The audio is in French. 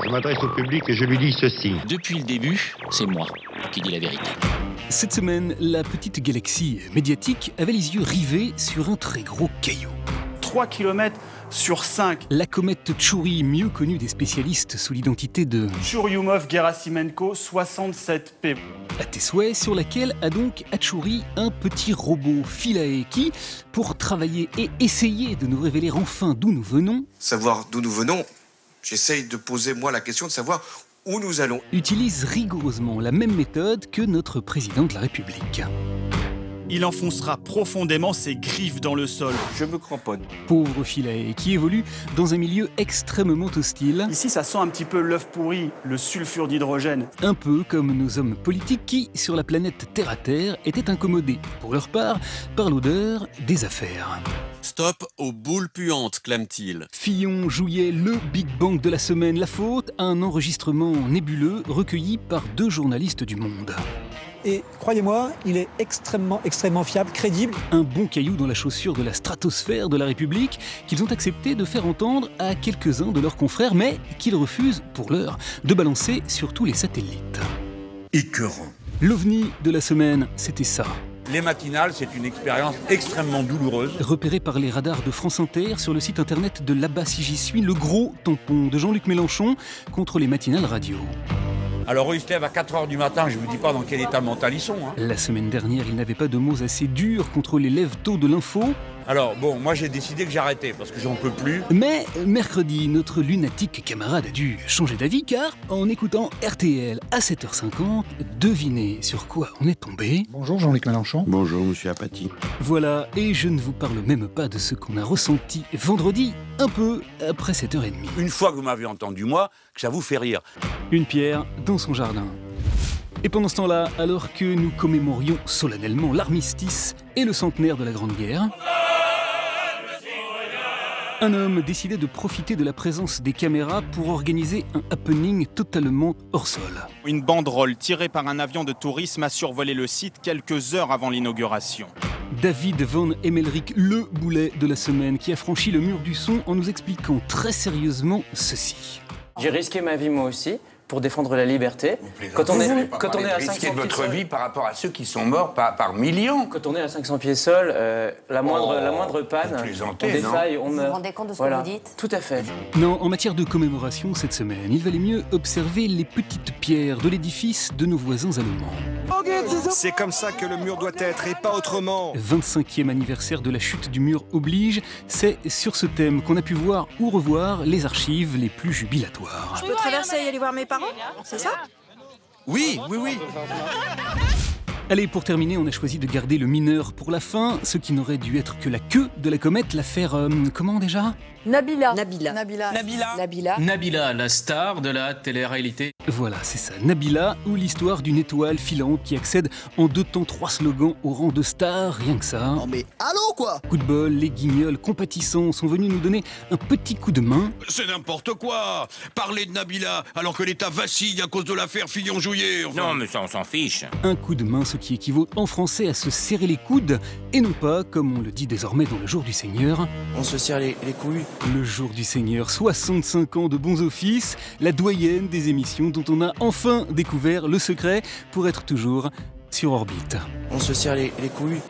Je m'adresse au public et je lui dis ceci. Depuis le début, c'est moi qui dis la vérité. Cette semaine, la petite galaxie médiatique avait les yeux rivés sur un très gros caillou. 3 km sur 5. La comète Tchouri, mieux connue des spécialistes sous l'identité de Churyumov-Gerasimenko 67P. à tes souhaits, sur laquelle a donc Atchouri un petit robot Philae qui, pour travailler et essayer de nous révéler enfin d'où nous venons, savoir d'où nous venons, j'essaye de poser moi la question de savoir où nous allons. utilise rigoureusement la même méthode que notre président de la République. Il enfoncera profondément ses griffes dans le sol. Je me cramponne. Pauvre Philae, qui évolue dans un milieu extrêmement hostile, Ici, ça sent un petit peu l'œuf pourri, le sulfure d'hydrogène. un peu comme nos hommes politiques qui, sur la planète Terre-à-Terre, étaient incommodés, pour leur part, par l'odeur des affaires. Stop aux boules puantes, clame-t-il. Fillon jouait le Big Bang de la semaine, la faute à un enregistrement nébuleux recueilli par 2 journalistes du Monde. Et croyez-moi, il est extrêmement fiable, crédible. Un bon caillou dans la chaussure de la stratosphère de la République qu'ils ont accepté de faire entendre à quelques-uns de leurs confrères, mais qu'ils refusent, pour l'heure, de balancer sur tous les satellites. Écœurant. L'OVNI de la semaine, c'était ça. Les matinales, c'est une expérience extrêmement douloureuse. Repéré par les radars de France Inter sur le site internet de Là-bas si j'y suis, le gros tampon de Jean-Luc Mélenchon contre les matinales radio. Alors eux, ils se lèvent à 4h du matin, je ne vous dis pas dans quel état mental ils sont. La semaine dernière, il n'avait pas de mots assez durs contre les lève-tôt de l'info. Alors bon, moi j'ai décidé que j'arrêtais parce que j'en peux plus. Mais mercredi, notre lunatique camarade a dû changer d'avis car, en écoutant RTL à 7h50, devinez sur quoi on est tombé. Bonjour Jean-Luc Mélenchon. Bonjour, monsieur Apathy. Voilà, et je ne vous parle même pas de ce qu'on a ressenti vendredi, un peu après 7h30. Une fois que vous m'avez entendu moi, que ça vous fait rire. Une pierre dans son jardin. Et pendant ce temps-là, alors que nous commémorions solennellement l'armistice et le centenaire de la Grande Guerre, un homme décidait de profiter de la présence des caméras pour organiser un happening totalement hors sol. Une banderole tirée par un avion de tourisme a survolé le site quelques heures avant l'inauguration. David Van Emmelrich, le boulet de la semaine, qui a franchi le mur du son en nous expliquant très sérieusement ceci. J'ai risqué ma vie moi aussi pour défendre la liberté. Quand on est à 500 pieds votre sol, vie par rapport à ceux qui sont morts par millions. quand on est à 500 pieds sol, la moindre panne, on défaille, on meurt. Vous vous rendez compte de ce que vous dites? Tout à fait. Non, en matière de commémoration cette semaine, il valait mieux observer les petites pierres de l'édifice de nos voisins allemands. C'est comme ça que le mur doit être et pas autrement. 25e anniversaire de la chute du mur oblige, c'est sur ce thème qu'on a pu voir ou revoir les archives les plus jubilatoires. Je peux traverser et aller voir mes parents? C'est ça? Oui. Allez, pour terminer, on a choisi de garder le mineur pour la fin, ce qui n'aurait dû être que la queue de la comète, l'affaire... comment déjà ? Nabila. Nabila, la star de la télé-réalité. Voilà, c'est ça, Nabila, ou l'histoire d'une étoile filante qui accède en 2 temps 3 slogans au rang de star, rien que ça. Non mais allô quoi. Coup de bol, les guignols compatissants sont venus nous donner un petit coup de main. C'est n'importe quoi. Parler de Nabila alors que l'État vacille à cause de l'affaire Fillon-Jouillet. Enfin... Non, mais ça, on s'en fiche. Un coup de main, ce qui équivaut en français à se serrer les coudes, et non pas, comme on le dit désormais dans le jour du Seigneur, On se serre les couilles. le jour du Seigneur, 65 ans de bons offices, la doyenne des émissions dont on a enfin découvert le secret pour être toujours sur orbite. On se serre les couilles.